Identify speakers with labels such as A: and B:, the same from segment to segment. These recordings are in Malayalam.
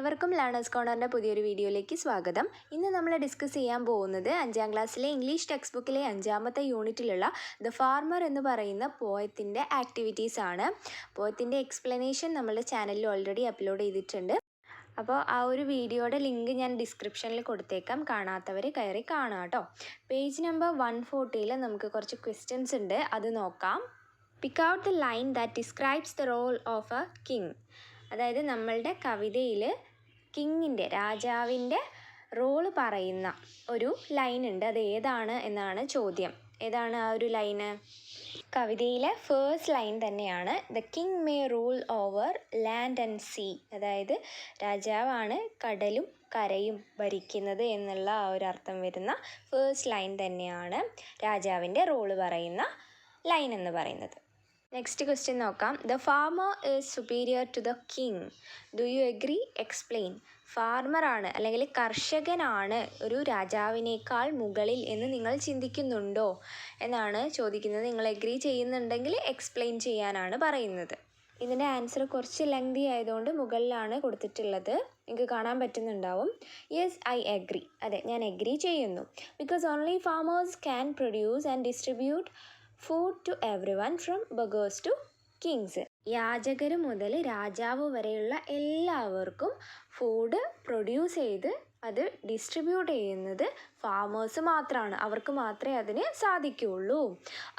A: ഏവർക്കും ലേണേഴ്സ് കോർണറിൻ്റെ പുതിയൊരു വീഡിയോയിലേക്ക് സ്വാഗതം. ഇന്ന് നമ്മൾ ഡിസ്കസ് ചെയ്യാൻ പോകുന്നത് 5ാം ക്ലാസ്സിലെ ഇംഗ്ലീഷ് ടെക്സ്റ്റ് ബുക്കിലെ 5ാമത്തെ യൂണിറ്റിലുള്ള ദ ഫാർമർ എന്ന് പറയുന്ന പോയത്തിൻ്റെ ആക്ടിവിറ്റീസ് ആണ്. പോയത്തിൻ്റെ എക്സ്പ്ലനേഷൻ നമ്മുടെ ചാനലിൽ ഓൾറെഡി അപ്ലോഡ് ചെയ്തിട്ടുണ്ട്. അപ്പോൾ ആ ഒരു വീഡിയോയുടെ ലിങ്ക് ഞാൻ ഡിസ്ക്രിപ്ഷനിൽ കൊടുത്തേക്കാം, കാണാത്തവർ കയറി കാണാം കേട്ടോ. പേജ് നമ്പർ 140 നമുക്ക് കുറച്ച് ക്വസ്റ്റ്യൻസ് ഉണ്ട്, അത് നോക്കാം. Pick out the line that describes the role of a king. അതായത് നമ്മളുടെ കവിതയിൽ കിങ്ങിൻ്റെ, രാജാവിൻ്റെ റോള് പറയുന്ന ഒരു ലൈൻ ഉണ്ട്, അത് ഏതാണ് എന്നാണ് ചോദ്യം. ഏതാണ് ആ ഒരു ലൈന്? കവിതയിലെ ഫേസ്റ്റ് ലൈൻ തന്നെയാണ്. The king may rule over land and sea. അതായത് രാജാവാണ് കടലും കരയും ഭരിക്കുന്നത് എന്നുള്ള ആ ഒരു അർത്ഥം വരുന്ന ഫേസ്റ്റ് ലൈൻ തന്നെയാണ് രാജാവിൻ്റെ റോള് പറയുന്ന ലൈൻ എന്ന് പറയുന്നത്. നെക്സ്റ്റ് ക്വസ്റ്റ്യൻ നോക്കാം. The farmer is superior to the king. Do you agree? Explain. ഫാർമറാണ് അല്ലെങ്കിൽ കർഷകനാണ് ഒരു രാജാവിനേക്കാൾ മുകളിൽ എന്ന് നിങ്ങൾ ചിന്തിക്കുന്നുണ്ടോ എന്നാണ് ചോദിക്കുന്നത്. നിങ്ങൾ എഗ്രി ചെയ്യുന്നുണ്ടെങ്കിൽ എക്സ്പ്ലെയിൻ ചെയ്യാനാണ് പറയുന്നത്. ഇതിൻ്റെ ആൻസർ കുറച്ച് ലെങ്തി ആയതുകൊണ്ട് മുകളിലാണ് കൊടുത്തിട്ടുള്ളത്, നിങ്ങൾക്ക് കാണാൻ പറ്റുന്നുണ്ടാവും. Yes, I agree. അതെ, ഞാൻ എഗ്രി ചെയ്യുന്നു. Because only farmers can produce and distribute food to everyone from beggars to kings. യാചകർ മുതൽ രാജാവ് വരെയുള്ള എല്ലാവർക്കും ഫുഡ് പ്രൊഡ്യൂസ് ചെയ്ത് അത് ഡിസ്ട്രിബ്യൂട്ട് ചെയ്യുന്നത് ഫാമേഴ്സ് മാത്രമാണ്, അവർക്ക് മാത്രമേ അതിന് സാധിക്കുകയുള്ളൂ.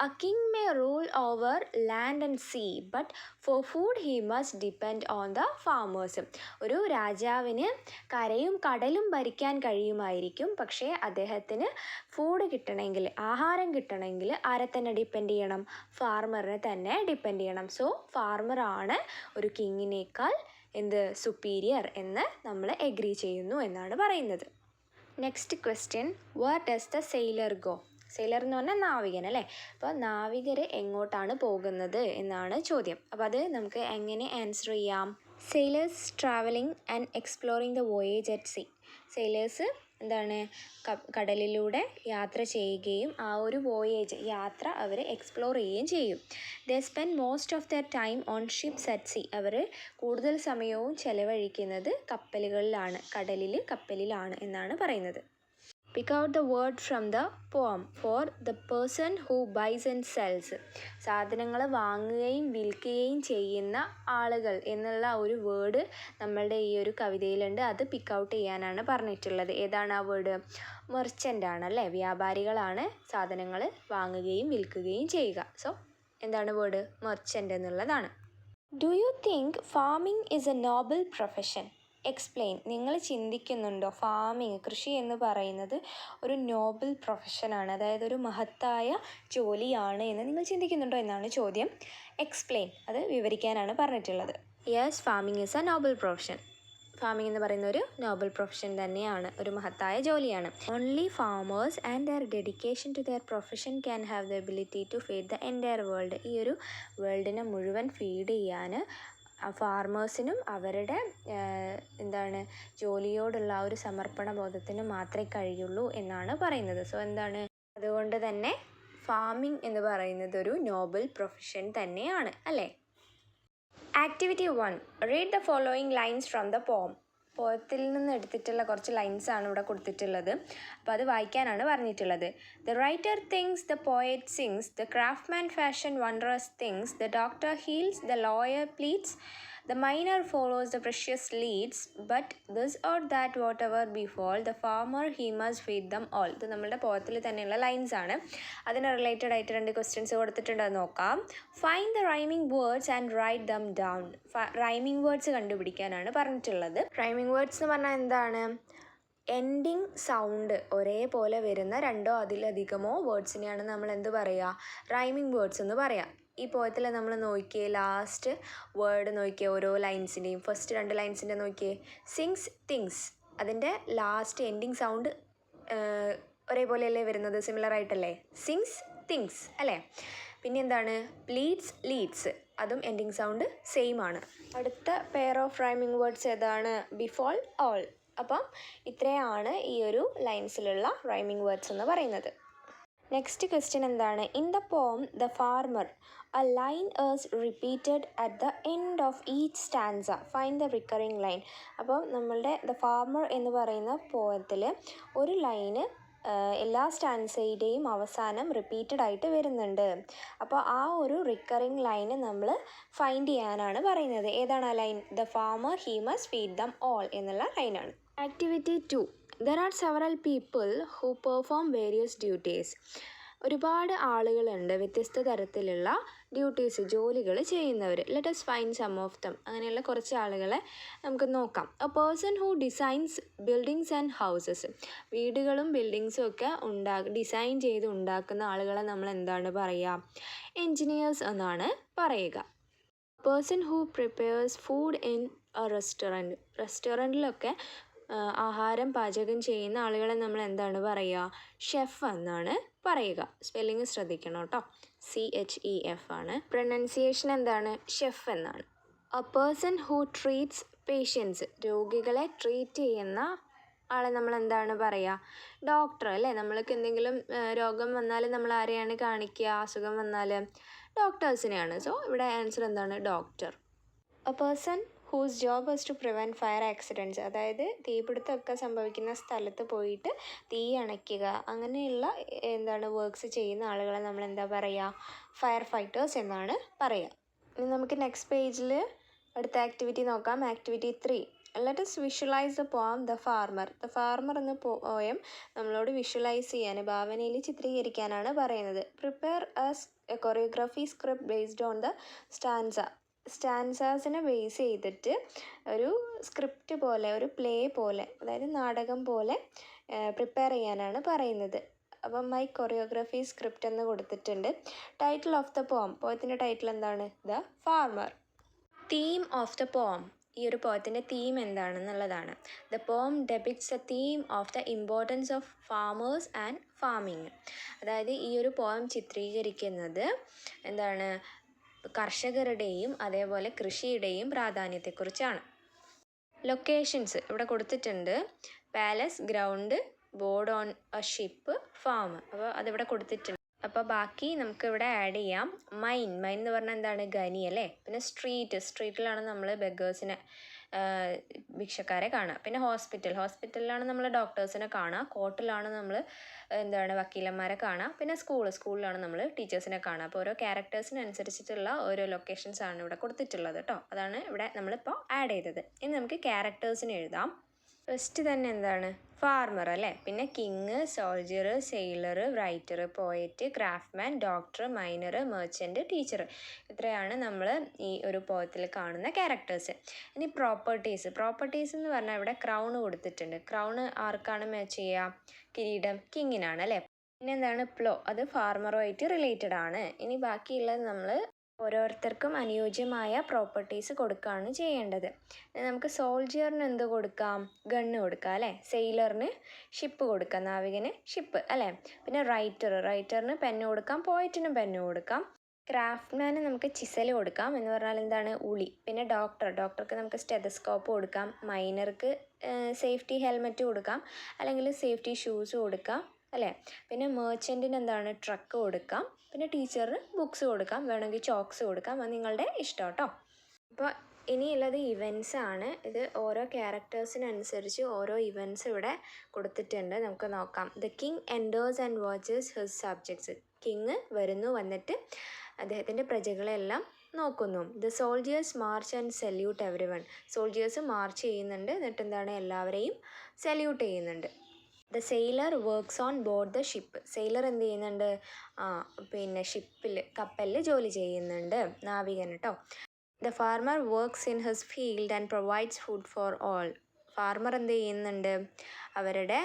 A: A king may rule over land and sea but for food he must depend on the farmers. ഒരു രാജാവിന് കരയും കടലും ഭരിക്കാൻ കഴിയുമായിരിക്കും, പക്ഷേ അദ്ദേഹത്തിന് ഫുഡ് കിട്ടണമെങ്കിൽ, ആഹാരം കിട്ടണമെങ്കിൽ ആരെ തന്നെ ഡിപ്പെൻഡ് ചെയ്യണം? ഫാർമറിനെ തന്നെ ഡിപ്പെൻഡ് ചെയ്യണം. സോ ഫാർമറാണ് ഒരു കിങ്ങിനേക്കാൾ സുപ്പീരിയർ എന്ന് നമ്മൾ എഗ്രി ചെയ്യുന്നു എന്നാണ് പറയുന്നത്. Next question, where does the sailor go? Sailor എന്ന് പറഞ്ഞാൽ നാവികൻ അല്ലേ. അപ്പോൾ നാവികർ എങ്ങോട്ടാണ് പോകുന്നത് എന്നാണ് ചോദ്യം. അപ്പോൾ അത് നമുക്ക് എങ്ങനെ ആൻസർ ചെയ്യാം? Sailors travelling and exploring the voyage at see. Sailors എന്താണ്? കടലിലൂടെ യാത്ര ചെയ്യുകയും ആ ഒരു വോയേജ്, യാത്ര അവർ എക്സ്പ്ലോർ ചെയ്യുകയും ചെയ്യും. They spend most of their time on ships at sea. അവർ കൂടുതൽ സമയവും ചെലവഴിക്കുന്നത് കപ്പലുകളിലാണ്, കപ്പലിലാണ് എന്നാണ് പറയുന്നത്. Pick out the word from the poem for the person who buys and sells. സാധനങ്ങൾ വാങ്ങുകയും വിൽക്കുകയും ചെയ്യുന്ന ആളുകൾ എന്നുള്ള ഒരു വേർഡ് നമ്മളുടെ ഈ ഒരു കവിതയിലുണ്ട്, അത് പിക്ക് ഔട്ട് ചെയ്യാനാണ് പറഞ്ഞിട്ടുള്ളത്. ഏതാണ് ആ വേർഡ്? മെർച്ചൻ്റ് ആണല്ലേ, വ്യാപാരികളാണ് സാധനങ്ങൾ വാങ്ങുകയും വിൽക്കുകയും ചെയ്യുക. സോ എന്താണ് വേർഡ്? മെർച്ചൻ്റ് എന്നുള്ളതാണ്. Do you think farming is a noble profession? Explain. നിങ്ങൾ ചിന്തിക്കുന്നുണ്ടോ ഫാമിങ്, കൃഷി എന്ന് പറയുന്നത് ഒരു നോബിൾ പ്രൊഫഷനാണ്, അതായത് ഒരു മഹത്തായ ജോലിയാണ് എന്ന് നിങ്ങൾ ചിന്തിക്കുന്നുണ്ടോ എന്നാണ് ചോദ്യം. എക്സ്പ്ലെയിൻ, അത് വിവരിക്കാനാണ് പറഞ്ഞിട്ടുള്ളത്. Yes, farming is a noble profession. Farming എന്ന് പറയുന്ന ഒരു നോബിൾ പ്രൊഫഷൻ തന്നെയാണ്, ഒരു മഹത്തായ ജോലിയാണ്. Only farmers and their dedication to their profession can have the ability to feed the entire world. ഈ ഒരു വേൾഡിനെ മുഴുവൻ ഫീഡ് ചെയ്യാൻ ഫാർമേഴ്സിനും അവരുടെ ജോലിയോടുള്ള ആ ഒരു സമർപ്പണ ബോധത്തിനും മാത്രമേ കഴിയുള്ളൂ എന്നാണ് പറയുന്നത്. സോ അതുകൊണ്ട് തന്നെ ഫാമിംഗ് എന്ന് പറയുന്നത് ഒരു നോബിൾ പ്രൊഫഷൻ തന്നെയാണ് അല്ലേ. Activity 1, read the following lines from the poem. പോയത്തിൽ നിന്ന് എടുത്തിട്ടുള്ള കുറച്ച് ലൈൻസാണ് ഇവിടെ കൊടുത്തിട്ടുള്ളത്, അപ്പോൾ അത് വായിക്കാനാണ് പറഞ്ഞിട്ടുള്ളത്. The writer thinks, the poet sings, the craftsman fashion wondrous things, the doctor heals, the lawyer pleads, the miner follows the precious leads, but this or that whatever befall the farmer he must feed them all. ഇത് നമ്മളുടെ പോയത്തിൽ തന്നെയുള്ള ലൈൻസ് ആണ്. അതിന് റിലേറ്റഡ് ആയിട്ട് 2 ക്വസ്റ്റ്യൻസ് കൊടുത്തിട്ടുണ്ട്, അത് നോക്കാം. Find the rhyming words and write them down. Rhyming words കണ്ടുപിടിക്കാനാണ് പറഞ്ഞിട്ടുള്ളത്. റൈമിംഗ് വേർഡ്സ് എന്ന് പറഞ്ഞാൽ എന്താണ്? എൻഡിങ് സൗണ്ട് ഒരേപോലെ വരുന്ന 2ഓ അതിലധികമോ വേർഡ്സിനെയാണ് നമ്മൾ എന്ത് പറയുക? റൈമിംഗ് വേർഡ്സ് എന്ന് പറയാം. ഈ പോയത്തിൽ നമ്മൾ നോക്കിയേ, ലാസ്റ്റ് വേർഡ് നോക്കിയേ, ഓരോ ലൈൻസിൻ്റെയും ഫസ്റ്റ് 2 ലൈൻസിൻ്റെ നോക്കിയേ. സിങ്സ്, തിങ്സ്, അതിൻ്റെ ലാസ്റ്റ് എൻഡിങ് സൗണ്ട് ഒരേപോലെയല്ലേ വരുന്നത്? സിമിലർ ആയിട്ടല്ലേ? സിങ്സ്, തിങ്സ് അല്ലേ. പിന്നെ എന്താണ്? പ്ലീഡ്സ്, ലീഡ്സ്, അതും എൻഡിങ് സൗണ്ട് സെയിം ആണ്. അടുത്ത പെയർ ഓഫ് റൈമിംഗ് വേർഡ്സ് ഏതാണ്? Befall, all. അപ്പം ഇത്രയാണ് ഈ ഒരു ലൈൻസിലുള്ള റൈമിംഗ് വേർഡ്സ് എന്ന് പറയുന്നത്. നെക്സ്റ്റ് ക്വസ്റ്റ്യൻ എന്താണ്? In the poem the farmer A line is repeated at the end of each stanza. Find the recurring line. അപ്പോൾ നമ്മളുടെ ദ ഫാർമർ എന്ന് പറയുന്ന പോയത്തിൽ ഒരു ലൈന് എല്ലാ സ്റ്റാൻസയുടെയും അവസാനം റിപ്പീറ്റഡ് ആയിട്ട് വരുന്നുണ്ട്. അപ്പോൾ ആ ഒരു റിക്കറിങ് ലൈന് നമ്മൾ ഫൈൻഡ് ചെയ്യാനാണ് പറയുന്നത്. ഏതാണ് ആ line? The farmer he must feed them all എന്നുള്ള ലൈനാണ്. Activity 2. There are several people who perform various duties. ഒരുപാട് ആളുകളുണ്ട് വ്യത്യസ്ത തരത്തിലുള്ള ഡ്യൂട്ടീസ്, ജോലികൾ ചെയ്യുന്നവർ. Let us find some of them. അങ്ങനെയുള്ള കുറച്ച് ആളുകളെ നമുക്ക് നോക്കാം. A person who designs buildings and houses. വീടുകളും ബിൽഡിങ്സും ഒക്കെ ഡിസൈൻ ചെയ്ത് ഉണ്ടാക്കുന്ന ആളുകളെ നമ്മൾ എന്താണ് പറയുക? എൻജിനീയേഴ്സ് എന്നാണ് പറയുക. Person who prepares food in a restaurant. റെസ്റ്റോറൻറ്റിലൊക്കെ ആഹാരം പാചകം ചെയ്യുന്ന ആളുകളെ നമ്മൾ എന്താണ് പറയുക? ഷെഫ് എന്നാണ് പറയുക. സ്പെല്ലിങ് ശ്രദ്ധിക്കണം കേട്ടോ. CHEF ആണ്. പ്രൊനൗൺസിയേഷൻ എന്താണ്? ഷെഫ് എന്നാണ്. A person who treats patients. രോഗികളെ ട്രീറ്റ് ചെയ്യുന്ന ആളെ നമ്മൾ എന്താണ് പറയുക? ഡോക്ടർ അല്ലേ. നമ്മൾക്ക് എന്തെങ്കിലും രോഗം വന്നാൽ നമ്മൾ ആരെയാണ് കാണിക്കുക? അസുഖം വന്നാൽ ഡോക്ടേഴ്സിനെയാണ്. സോ ഇവിടെ ആൻസർ എന്താണ്? Doctor. A person whose job is to prevent fire accidents. അതായത് തീപിടുത്തമൊക്കെ സംഭവിക്കുന്ന സ്ഥലത്ത് പോയിട്ട് തീ അണയ്ക്കുക, അങ്ങനെയുള്ള വർക്ക്സ് ചെയ്യുന്ന ആളുകളെ നമ്മൾ എന്താ പറയുക? ഫയർ ഫൈറ്റേഴ്സ് എന്നാണ് പറയുക. ഇനി നമുക്ക് നെക്സ്റ്റ് പേജിൽ അടുത്ത ആക്ടിവിറ്റി നോക്കാം. Activity 3. Let us visualise the poem the farmer. The farmer എന്ന പോയം നമ്മളോട് വിഷ്വലൈസ് ചെയ്യാൻ, ഭാവനയിൽ ചിത്രീകരിക്കാനാണ് പറയുന്നത്. Prepare a choreography script based on the stanza. സ്റ്റാൻസാസിനെ ബേസ് ചെയ്തിട്ട് ഒരു സ്ക്രിപ്റ്റ് പോലെ, ഒരു പ്ലേ പോലെ, അതായത് നാടകം പോലെ പ്രിപ്പയർ ചെയ്യാനാണ് പറയുന്നത്. അപ്പം മൈ കൊറിയോഗ്രാഫി സ്ക്രിപ്റ്റ് എന്ന് കൊടുത്തിട്ടുണ്ട്. Title of the poem. പോയത്തിൻ്റെ ടൈറ്റിൽ എന്താണ്? The farmer. Theme of the poem. ഈ ഒരു പോയത്തിൻ്റെ തീം എന്താണെന്നുള്ളതാണ്. The poem depicts a theme of the importance of farmers and farming. അതായത് ഈ ഒരു പോയം ചിത്രീകരിക്കുന്നത് എന്താണ്? കർഷകരുടെയും അതേപോലെ കൃഷിയുടെയും പ്രാധാന്യത്തെക്കുറിച്ചാണ്. ലൊക്കേഷൻസ് ഇവിടെ കൊടുത്തിട്ടുണ്ട്. Palace, ground, board on A ship, farm. അപ്പോൾ അതിവിടെ കൊടുത്തിട്ടുണ്ട്. അപ്പോൾ ബാക്കി നമുക്ക് ഇവിടെ ആഡ് ചെയ്യാം. മൈൻ എന്ന് പറഞ്ഞാൽ എന്താണ്? ഖനി അല്ലേ. പിന്നെ സ്ട്രീറ്റിലാണ് നമ്മൾ ബെഗേഴ്സിനെ, ഭിക്ഷക്കാരെ കാണുക. പിന്നെ ഹോസ്പിറ്റലിലാണ് നമ്മൾ ഡോക്ടേഴ്സിനെ കാണുക. കോർട്ടിലാണ് നമ്മൾ വക്കീലന്മാരെ കാണുക. പിന്നെ സ്കൂളിലാണ് നമ്മൾ ടീച്ചേഴ്സിനെ കാണുക. അപ്പോൾ ഓരോ ക്യാരക്ടേഴ്സിനനുസരിച്ചിട്ടുള്ള ഓരോ ലൊക്കേഷൻസാണ് ഇവിടെ കൊടുത്തിട്ടുള്ളത് കേട്ടോ. അതാണ് ഇവിടെ നമ്മളിപ്പോൾ ആഡ് ചെയ്തത്. ഇനി നമുക്ക് ക്യാരക്ടേഴ്സിന് എഴുതാം. ഫസ്റ്റ് തന്നെ എന്താണ്? ഫാർമർ അല്ലേ. പിന്നെ king, soldier, sailor, writer, poet, craftsman, doctor, minor, merchant, teacher. ഇത്രയാണ് നമ്മൾ ഈ ഒരു പോയത്തിൽ കാണുന്ന ക്യാരക്ടേഴ്സ്. ഇനി പ്രോപ്പർട്ടീസ് എന്ന് പറഞ്ഞാൽ ഇവിടെ ക്രൗൺ കൊടുത്തിട്ടുണ്ട്. ക്രൗൺ ആർക്കാണ് മാച്ച് ചെയ്യുക? കിരീടം കിങ്ങിനാണ് അല്ലേ. പിന്നെ എന്താണ്? പ്ലോ. അത് ഫാർമറുമായിട്ട് റിലേറ്റഡ് ആണ്. ഇനി ബാക്കിയുള്ളത് നമ്മൾ ഓരോരുത്തർക്കും അനുയോജ്യമായ പ്രോപ്പർട്ടീസ് കൊടുക്കുകയാണ് ചെയ്യേണ്ടത്. നമുക്ക് സോൾജിയറിന് എന്ത് കൊടുക്കാം? ഗണ്ണ് കൊടുക്കാം അല്ലേ. സെയിലറിന് ഷിപ്പ് കൊടുക്കാം, നാവികന് ഷിപ്പ് അല്ലേ. പിന്നെ റൈറ്ററിന് പെന്ന് കൊടുക്കാം, പോയറ്റിനും പെന്ന് കൊടുക്കാം. ക്രാഫ്റ്റ്മാന് നമുക്ക് ചിസൽ കൊടുക്കാം, എന്ന് പറഞ്ഞാൽ എന്താണ്? ഉളി. പിന്നെ ഡോക്ടർക്ക് നമുക്ക് സ്റ്റെതസ്കോപ്പ് കൊടുക്കാം. മൈനർക്ക് സേഫ്റ്റി ഹെൽമെറ്റ് കൊടുക്കാം, അല്ലെങ്കിൽ സേഫ്റ്റി ഷൂസ് കൊടുക്കാം അല്ലേ. പിന്നെ മേർച്ചൻറ്റിന് എന്താണ്? ട്രക്ക് കൊടുക്കാം. പിന്നെ ടീച്ചറിന് ബുക്സ് കൊടുക്കാം, വേണമെങ്കിൽ ചോക്സ് കൊടുക്കാം. അത് നിങ്ങളുടെ ഇഷ്ടം കേട്ടോ. അപ്പോൾ ഇനിയുള്ളത് ഇവൻറ്റ്സ് ആണ്. ഇത് ഓരോ ക്യാരക്ടേഴ്സിനനുസരിച്ച് ഓരോ ഇവൻറ്റ്സ് ഇവിടെ കൊടുത്തിട്ടുണ്ട്. നമുക്ക് നോക്കാം. The king enters and watches his subjects. King വന്നിട്ട് അദ്ദേഹത്തിൻ്റെ പ്രജകളെല്ലാം നോക്കുന്നു. The soldiers march and salute everyone. Soldiers march ചെയ്യുന്നുണ്ട്, എന്നിട്ട് എന്താണ്? എല്ലാവരെയും സല്യൂട്ട് ചെയ്യുന്നുണ്ട്. The sailor works on board the ship. Sailor എന്ത് ചെയ്യുന്നുണ്ട്? പിന്നെ കപ്പലിൽ ജോലി ചെയ്യുന്നുണ്ട്, നാവികൻ കേട്ടോ. The farmer works in his field and provides food for all. Farmer എന്ത് ചെയ്യുന്നുണ്ട്? അവരുടെ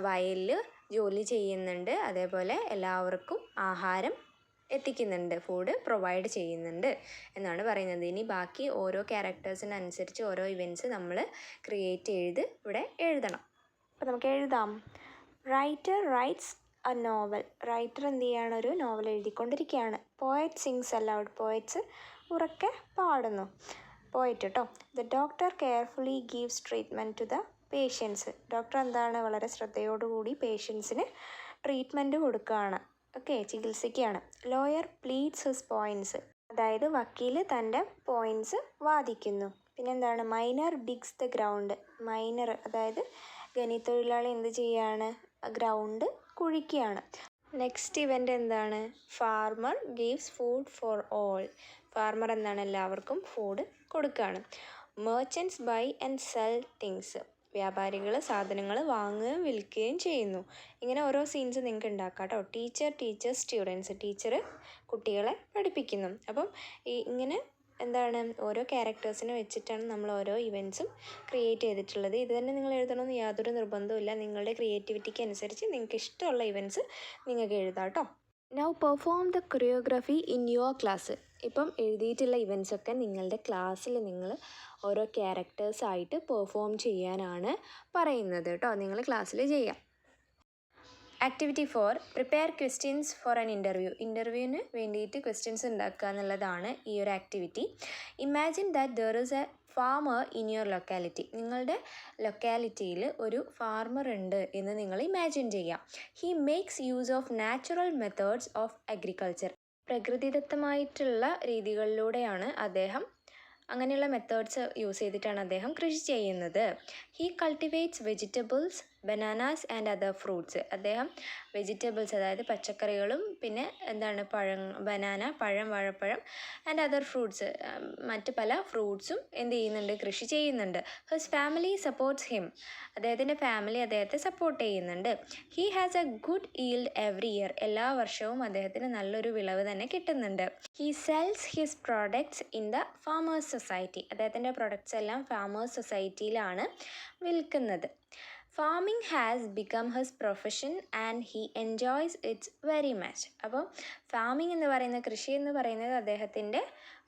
A: വയലിൽ ജോലി ചെയ്യുന്നുണ്ട്, അതേപോലെ എല്ലാവർക്കും ആഹാരം എത്തിക്കുന്നുണ്ട്, ഫുഡ് പ്രൊവൈഡ് ചെയ്യുന്നുണ്ട് എന്നാണ് പറയുന്നത്. ഇനി ബാക്കി ഓരോ ക്യാരക്ടേഴ്സിനനുസരിച്ച് ഓരോ ഇവൻറ്റ്സ് നമ്മൾ ക്രിയേറ്റ് ചെയ്ത് ഇവിടെ എഴുതണം. അപ്പോൾ നമുക്ക് എഴുതാം. Writer writes a novel. Writer എന്ത് ചെയ്യാണ്? ഒരു നോവൽ എഴുതിക്കൊണ്ടിരിക്കുകയാണ്. Poet sings aloud. പോയറ്റ്സ് ഉറക്കെ പാടുന്നു. പോയറ്റ് കേട്ടോ. The doctor carefully gives treatment to the patients. Doctor എന്താണ്? വളരെ ശ്രദ്ധയോടുകൂടി പേഷ്യൻസിന് ട്രീറ്റ്മെൻറ്റ് കൊടുക്കുകയാണ്. ഓക്കെ, ചികിത്സിക്കുകയാണ്. ലോയർ പ്ലീഡ്സ് ഹിസ് പോയിൻറ്റ്സ്, അതായത് വക്കീൽ തൻ്റെ പോയിൻറ്റ്സ് വാദിക്കുന്നു. പിന്നെന്താണ്, miner digs the ground. Miner അതായത് ഖനിത്തൊഴിലാളി എന്ത് ചെയ്യാണ്, ഗ്രൗണ്ട് കുഴിക്കുകയാണ്. നെക്സ്റ്റ് ഇവൻ്റ് എന്താണ്, farmer gives food for all. Farmer എന്താണ്, എല്ലാവർക്കും ഫുഡ് കൊടുക്കുകയാണ്. മെർച്ചൻറ്റ്സ് ബൈ ആൻഡ് സെൽ തിങ്സ്. വ്യാപാരികൾ സാധനങ്ങൾ വാങ്ങുകയും വിൽക്കുകയും ചെയ്യുന്നു. ഇങ്ങനെ ഓരോ സീൻസ് നിങ്ങൾക്ക് ഉണ്ടാക്കാം കേട്ടോ. ടീച്ചർ സ്റ്റുഡൻസ്, ടീച്ചർ കുട്ടികളെ പഠിപ്പിക്കുന്നു. അപ്പം ഇങ്ങനെ എന്താണ്, ഓരോ ക്യാരക്ടേഴ്സിനെ വെച്ചിട്ടാണ് നമ്മൾ ഓരോ ഇവൻറ്റ്സും ക്രിയേറ്റ് ചെയ്തിട്ടുള്ളത്. ഇത് തന്നെ നിങ്ങൾ എഴുതണമെന്ന് യാതൊരു നിർബന്ധവുമില്ല. നിങ്ങളുടെ ക്രിയേറ്റിവിറ്റിക്ക് അനുസരിച്ച് നിങ്ങൾക്ക് ഇഷ്ടമുള്ള ഇവൻറ്റ്സ് നിങ്ങൾക്ക് എഴുതാം കേട്ടോ. Now perform the choreography in your class. ഇപ്പം എഴുതിയിട്ടുള്ള ഇവൻറ്റ്സൊക്കെ നിങ്ങളുടെ ക്ലാസ്സിൽ നിങ്ങൾ ഓരോ ക്യാരക്ടേഴ്സായിട്ട് പെർഫോം ചെയ്യാനാണ് പറയുന്നത് കേട്ടോ. നിങ്ങൾ ക്ലാസ്സിൽ ചെയ്യാം. Activity 4, prepare questions for an interview. ഇൻ്റർവ്യൂവിന് വേണ്ടിയിട്ട് ക്വസ്റ്റ്യൻസ് ഉണ്ടാക്കുക എന്നുള്ളതാണ് ഈ ഒരു activity. Imagine that there is a farmer in your locality. നിങ്ങളുടെ ലൊക്കാലിറ്റിയിൽ ഒരു ഫാർമർ ഉണ്ട് എന്ന് നിങ്ങൾ ഇമാജിൻ ചെയ്യാം. He makes use of natural methods of agriculture. പ്രകൃതിദത്തമായിട്ടുള്ള രീതികളിലൂടെയാണ് അദ്ദേഹം, അങ്ങനെയുള്ള മെത്തേഡ്സ് യൂസ് ചെയ്തിട്ടാണ് അദ്ദേഹം കൃഷി ചെയ്യുന്നത്. He cultivates vegetables, bananas and other fruits. അദ്ദേഹം വെജിറ്റബിൾസ് അതായത് പച്ചക്കറികളും പിന്നെ എന്താണ് ബനാന, പഴം, വാഴപ്പഴം ആൻഡ് അതർ ഫ്രൂട്ട്സ്, മറ്റ് പല ഫ്രൂട്ട്സും എന്ത് ചെയ്യുന്നുണ്ട്, കൃഷി ചെയ്യുന്നുണ്ട്. His family supports him. അദ്ദേഹത്തിൻ്റെ ഫാമിലി അദ്ദേഹത്തെ സപ്പോർട്ട് ചെയ്യുന്നുണ്ട്. He has A good yield every year. എല്ലാ വർഷവും അദ്ദേഹത്തിന് നല്ലൊരു വിളവ് തന്നെ കിട്ടുന്നുണ്ട്. He cells his products in the farmers society. അദ്ദേഹത്തിൻ്റെ പ്രൊഡക്ട്സ് എല്ലാം ഫാമേഴ്സ് സൊസൈറ്റിയിലാണ് വിൽക്കുന്നത്. Farming has become his profession and he enjoys it's very much. അപ്പോൾ ഫാമിംഗ് എന്ന് പറയുന്നത്, കൃഷി എന്ന് പറയുന്നത് അദ്ദേഹത്തിൻ്റെ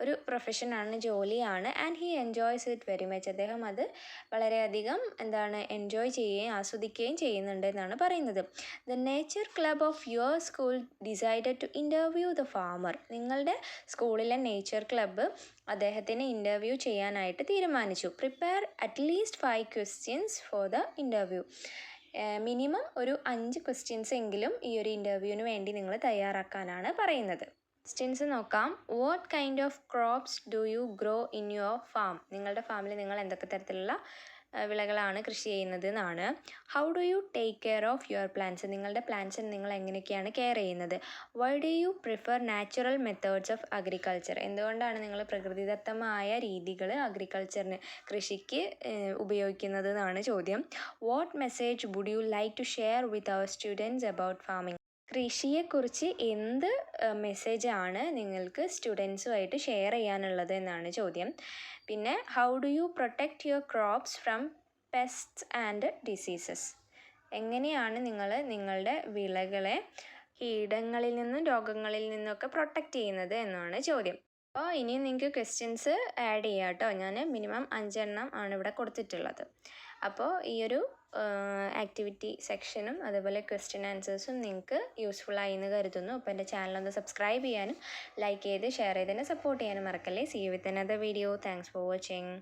A: ഒരു പ്രൊഫഷനാണ്, ജോലിയാണ്. And he enjoys it very much. അദ്ദേഹം അത് വളരെയധികം എൻജോയ് ചെയ്യുകയും ആസ്വദിക്കുകയും ചെയ്യുന്നുണ്ട് എന്നാണ് പറയുന്നത്. The nature club of your school decided to interview the farmer. നിങ്ങളുടെ സ്കൂളിലെ നേച്ചർ ക്ലബ്ബ് അദ്ദേഹത്തിന് ഇൻ്റർവ്യൂ ചെയ്യാനായിട്ട് തീരുമാനിച്ചു. Prepare at least 5 questions for the interview. Minimum ഒരു 5 ക്വസ്റ്റ്യൻസ് എങ്കിലും ഈ ഒരു ഇൻ്റർവ്യൂവിന് വേണ്ടി നിങ്ങൾ തയ്യാറാക്കാനാണ് പറയുന്നത്. ക്വസ്റ്റ്യൻസ് നോക്കാം. What kind of crops do you grow in your farm. നിങ്ങളുടെ ഫാമിൽ നിങ്ങൾ എന്തൊക്കെ തരത്തിലുള്ള വിളകളാണ് കൃഷി ചെയ്യുന്നത് എന്നാണ്. How do you take care of your plants. നിങ്ങളുടെ പ്ലാന്റ്സിന് നിങ്ങൾ എങ്ങനെയൊക്കെയാണ് കെയർ ചെയ്യുന്നത്. Why do you prefer natural methods of agriculture. എന്തുകൊണ്ടാണ് നിങ്ങൾ പ്രകൃതിദത്തമായ രീതികൾ അഗ്രികൾച്ചറിന്, കൃഷിക്ക് ഉപയോഗിക്കുന്നത് എന്നാണ് ചോദ്യം. What message would you like to share with our students about farming. കൃഷിയെക്കുറിച്ച് എന്ത് മെസ്സേജാണ് നിങ്ങൾക്ക് സ്റ്റുഡൻസുമായിട്ട് ഷെയർ ചെയ്യാനുള്ളത് എന്നാണ് ചോദ്യം. പിന്നെ how do U protect your crops from പെസ്റ്റ്സ് and diseases. എങ്ങനെയാണ് നിങ്ങൾ നിങ്ങളുടെ വിളകളെ കീടങ്ങളിൽ നിന്നും രോഗങ്ങളിൽ നിന്നൊക്കെ പ്രൊട്ടക്റ്റ് ചെയ്യുന്നത് എന്നാണ് ചോദ്യം. അപ്പോൾ ഇനിയും നിങ്ങൾക്ക് ക്വസ്റ്റ്യൻസ് ആഡ് ചെയ്യാം കേട്ടോ. ഞാൻ മിനിമം 5 എണ്ണം ആണ് ഇവിടെ കൊടുത്തിട്ടുള്ളത്. അപ്പോൾ ഈ ഒരു ആക്ടിവിറ്റി സെക്ഷനും അതുപോലെ ക്വസ്റ്റ്യൻ ആൻസേഴ്സും നിങ്ങൾക്ക് യൂസ്ഫുള്ളായി എന്ന് കരുതുന്നു. അപ്പോൾ എൻ്റെ ചാനലൊന്ന് സബ്സ്ക്രൈബ് ചെയ്യാനും ലൈക്ക് ചെയ്ത് ഷെയർ ചെയ്ത് തന്നെ സപ്പോർട്ട് ചെയ്യാനും മറക്കല്ലേ. See you with another video. Thanks for watching.